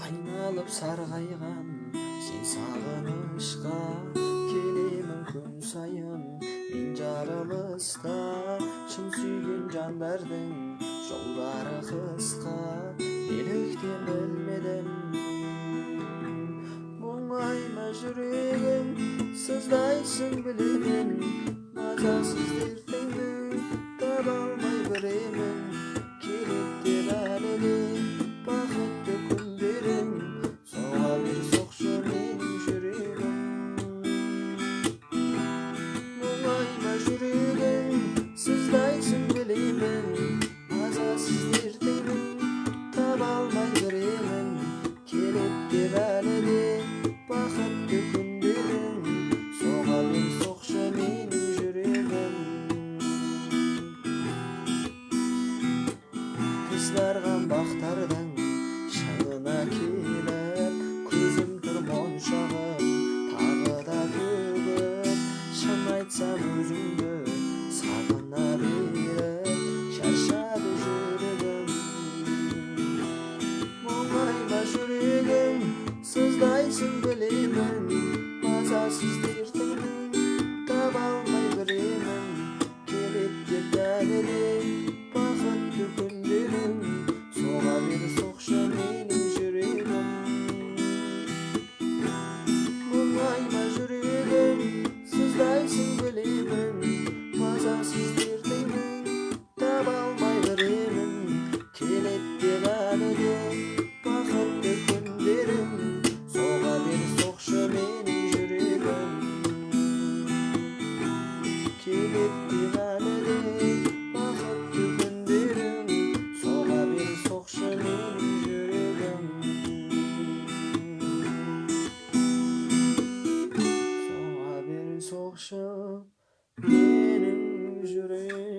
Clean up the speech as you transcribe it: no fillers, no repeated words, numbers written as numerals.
Айналып сарғайған сен сағынышқа, келемін күн сайын мен жарылыста. Шын сүйген жандардың жолдары қысқа, неліктен білмедім. Мұңайма жүрегім, сыздайсың білемін, мазасыз дертіңді таба алмай біремін. Келеді деп әлі де бақытты күндерің, соға бер соқшы менің жүрегім. Мұңайма жүрегім, сыздайсың білемін, мазасыз дертіңді таба алмай біремін. Келеді деп әлі де бақытты күндерің, соға бер соқшы менің жүрегім. Қыздарған бақтардың шаңына келіп, көзім тұр моншағып, тағы да төгіп. Шын айтсам өзіңді сағына беріп, шаршады жүрегім. Мұңайма жүрегім, сыздайсың білемін, мазасыз дертіңді таба алмай біремін. Келеді деп әлі де бақытты күндерің, соға бер соқшы менің жүрегім. Мұңайма жүрегім, сыздайсың білемін, мазасыз дертіңді таба алмай біремін. Келеді деп әлі де бақытты күндерің, соға бер соқшы менің жүрегім. Келеді деп әлі де бақытты күндерің, соға бер соқшы менің жүрегім. Соға бер соқшы менің жүрегім.